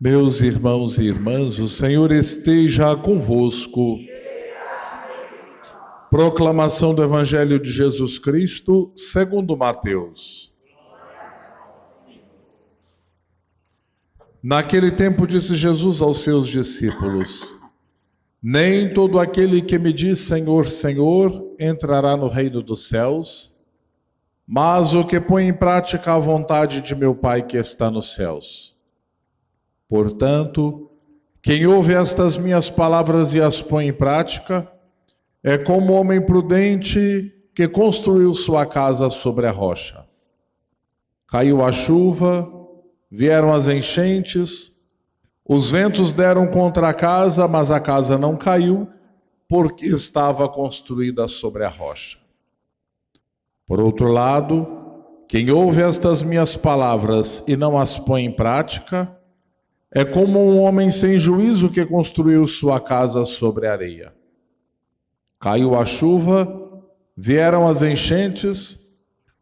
Meus irmãos e irmãs, o Senhor esteja convosco. Proclamação do Evangelho de Jesus Cristo, segundo Mateus. Naquele tempo disse Jesus aos seus discípulos: Nem todo aquele que me diz Senhor, Senhor, entrará no reino dos céus, mas o que põe em prática a vontade de meu Pai que está nos céus. Portanto, quem ouve estas minhas palavras e as põe em prática, é como um homem prudente que construiu sua casa sobre a rocha. Caiu a chuva, vieram as enchentes, os ventos deram contra a casa, mas a casa não caiu, porque estava construída sobre a rocha. Por outro lado, quem ouve estas minhas palavras e não as põe em prática, é como um homem sem juízo que construiu sua casa sobre a areia. Caiu a chuva, vieram as enchentes,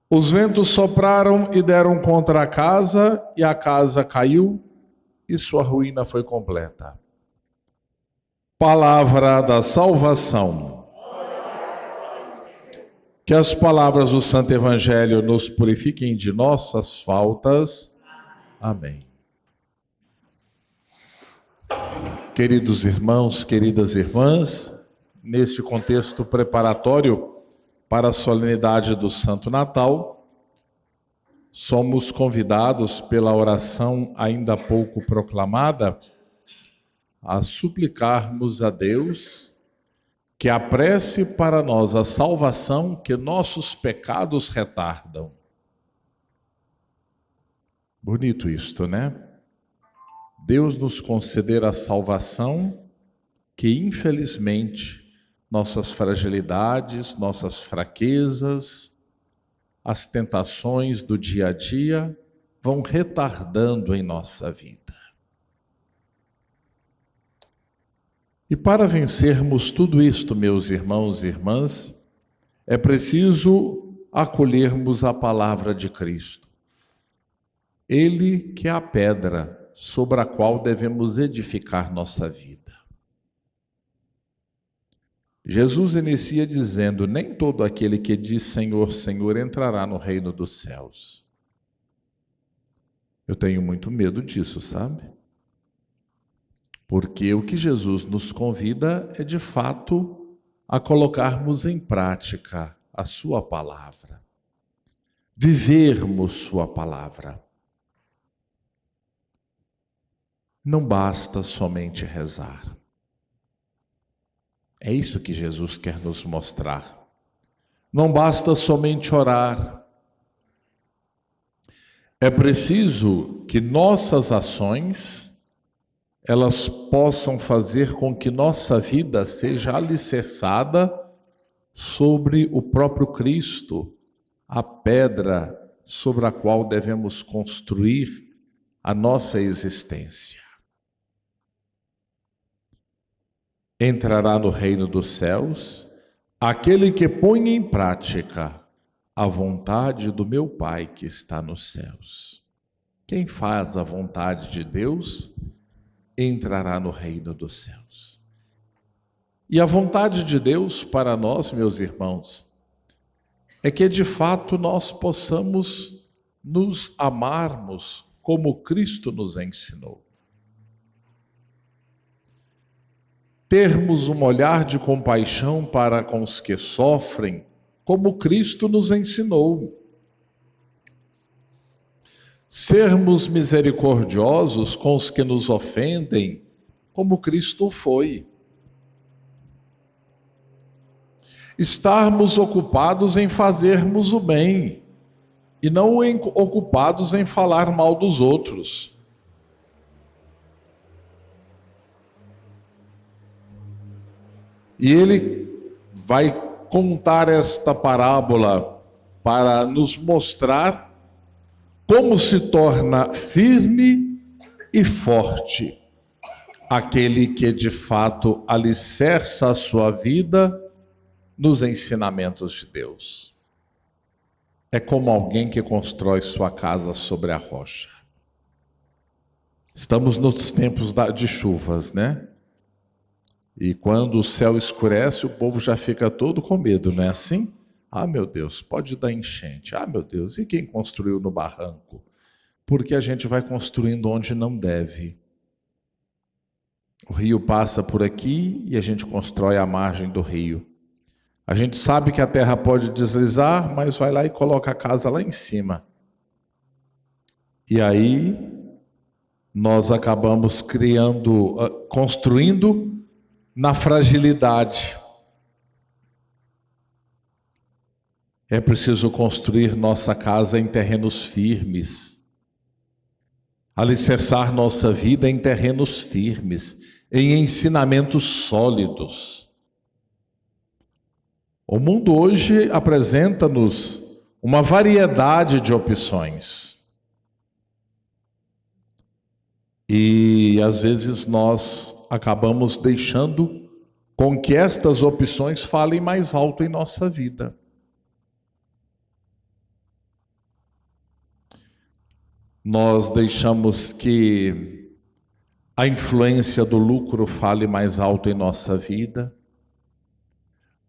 os ventos sopraram e deram contra a casa, e a casa caiu, e sua ruína foi completa. Palavra da salvação. Que as palavras do Santo Evangelho nos purifiquem de nossas faltas. Amém. Queridos irmãos, queridas irmãs, neste contexto preparatório para a solenidade do Santo Natal, somos convidados pela oração ainda há pouco proclamada a suplicarmos a Deus que apresse para nós a salvação que nossos pecados retardam. Bonito isto, né? Deus nos conceder a salvação que, infelizmente, nossas fragilidades, nossas fraquezas, as tentações do dia a dia vão retardando em nossa vida. E para vencermos tudo isto, meus irmãos e irmãs, é preciso acolhermos a palavra de Cristo. Ele que é a pedra sobre a qual devemos edificar nossa vida. Jesus inicia dizendo: nem todo aquele que diz Senhor, Senhor entrará no reino dos céus. Eu tenho muito medo disso, sabe? Porque o que Jesus nos convida é, de fato, a colocarmos em prática a sua palavra, vivermos sua palavra. Não basta somente rezar. É isso que Jesus quer nos mostrar. Não basta somente orar. É preciso que nossas ações, elas possam fazer com que nossa vida seja alicerçada sobre o próprio Cristo, a pedra sobre a qual devemos construir a nossa existência. Entrará no reino dos céus aquele que põe em prática a vontade do meu Pai que está nos céus. Quem faz a vontade de Deus entrará no reino dos céus. E a vontade de Deus para nós, meus irmãos, é que de fato nós possamos nos amarmos como Cristo nos ensinou. Termos um olhar de compaixão para com os que sofrem, como Cristo nos ensinou. Sermos misericordiosos com os que nos ofendem, como Cristo foi. Estarmos ocupados em fazermos o bem, e não ocupados em falar mal dos outros. E ele vai contar esta parábola para nos mostrar como se torna firme e forte aquele que de fato alicerça a sua vida nos ensinamentos de Deus. É como alguém que constrói sua casa sobre a rocha. Estamos nos tempos de chuvas, né? E quando o céu escurece, o povo já fica todo com medo, não é assim? Ah, meu Deus, pode dar enchente. Ah, meu Deus, e quem construiu no barranco? Porque a gente vai construindo onde não deve. O rio passa por aqui e a gente constrói a margem do rio. A gente sabe que a terra pode deslizar, mas vai lá e coloca a casa lá em cima. E aí nós acabamos construindo na fragilidade. É preciso construir nossa casa em terrenos firmes, alicerçar nossa vida em terrenos firmes, em ensinamentos sólidos. O mundo hoje apresenta-nos uma variedade de opções. E às vezes nós acabamos deixando com que estas opções falem mais alto em nossa vida. Nós deixamos que a influência do lucro fale mais alto em nossa vida,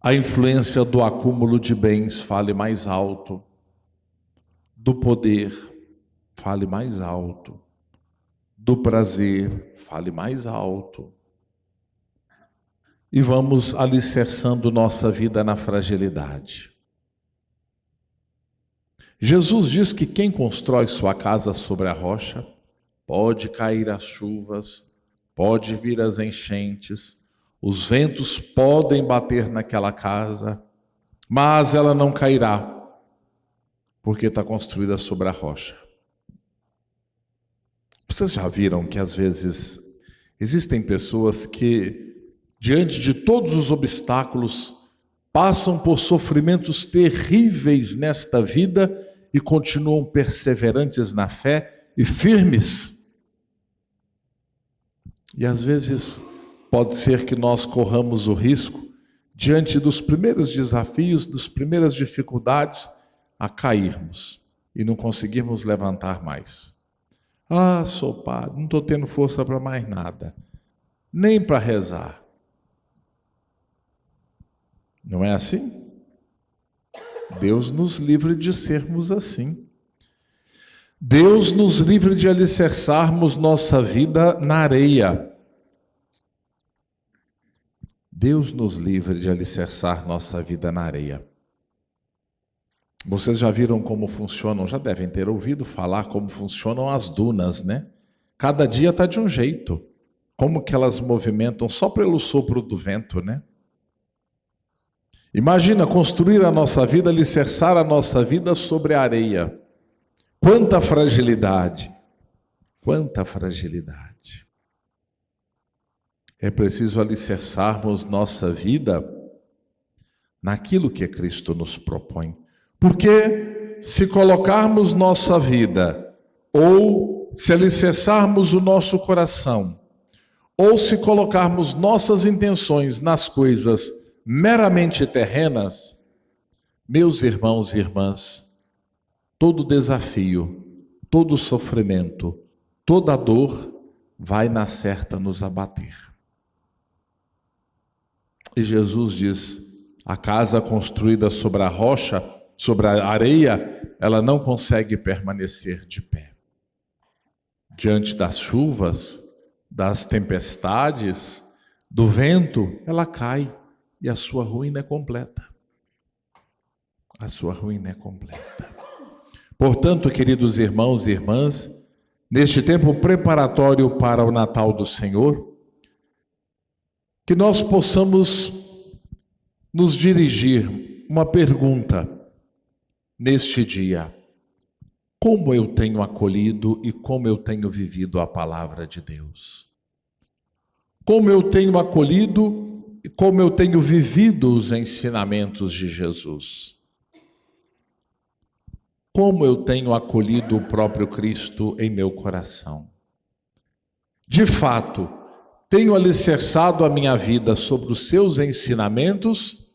a influência do acúmulo de bens fale mais alto, do poder fale mais alto, do prazer fale mais alto. E vamos alicerçando nossa vida na fragilidade. Jesus diz que quem constrói sua casa sobre a rocha, pode cair as chuvas, pode vir as enchentes, os ventos podem bater naquela casa, mas ela não cairá, porque está construída sobre a rocha. Vocês já viram que às vezes existem pessoas que, diante de todos os obstáculos, passam por sofrimentos terríveis nesta vida e continuam perseverantes na fé e firmes? E às vezes pode ser que nós corramos o risco, diante dos primeiros desafios, das primeiras dificuldades, a cairmos e não conseguirmos levantar mais. Ah, sou padre, não estou tendo força para mais nada, nem para rezar. Não é assim? Deus nos livre de sermos assim. Deus nos livre de alicerçarmos nossa vida na areia. Deus nos livre de alicerçar nossa vida na areia. Vocês já viram como funcionam, já devem ter ouvido falar como funcionam as dunas, né? Cada dia está de um jeito. Como que elas movimentam só pelo sopro do vento, né? Imagina construir a nossa vida, alicerçar a nossa vida sobre a areia. Quanta fragilidade! Quanta fragilidade! É preciso alicerçarmos nossa vida naquilo que Cristo nos propõe. Porque se colocarmos nossa vida, ou se alicerçarmos o nosso coração, ou se colocarmos nossas intenções nas coisas meramente terrenas, meus irmãos e irmãs, todo desafio, todo sofrimento, toda dor vai na certa nos abater. E Jesus diz: a casa construída sobre a rocha, sobre a areia, ela não consegue permanecer de pé. Diante das chuvas, das tempestades, do vento, ela cai. E a sua ruína é completa. A sua ruína é completa. Portanto, queridos irmãos e irmãs, neste tempo preparatório para o Natal do Senhor, que nós possamos nos dirigir uma pergunta neste dia: como eu tenho acolhido e como eu tenho vivido a palavra de Deus? Como eu tenho acolhido e como eu tenho vivido os ensinamentos de Jesus? Como eu tenho acolhido o próprio Cristo em meu coração? De fato, tenho alicerçado a minha vida sobre os seus ensinamentos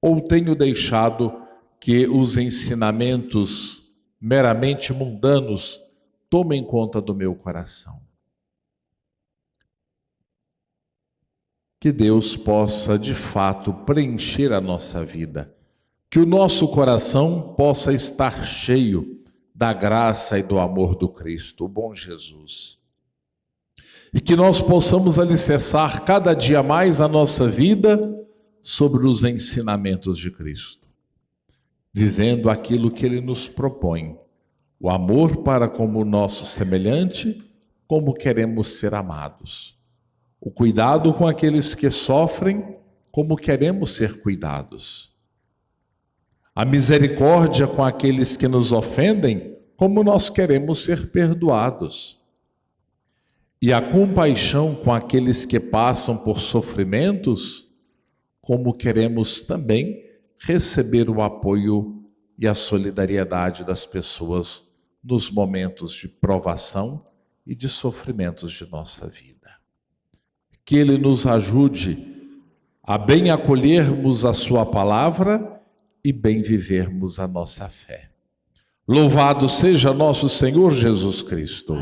ou tenho deixado que os ensinamentos meramente mundanos tomem conta do meu coração? que Deus possa de fato preencher a nossa vida, que o nosso coração possa estar cheio da graça e do amor do Cristo, o bom Jesus. E que nós possamos alicerçar cada dia mais a nossa vida sobre os ensinamentos de Cristo, vivendo aquilo que Ele nos propõe, o amor para com o nosso semelhante, como queremos ser amados, o cuidado com aqueles que sofrem, como queremos ser cuidados, a misericórdia com aqueles que nos ofendem, como nós queremos ser perdoados, e a compaixão com aqueles que passam por sofrimentos, como queremos também receber o apoio e a solidariedade das pessoas nos momentos de provação e de sofrimentos de nossa vida. Que Ele nos ajude a bem acolhermos a sua palavra e bem vivermos a nossa fé. Louvado seja nosso Senhor Jesus Cristo.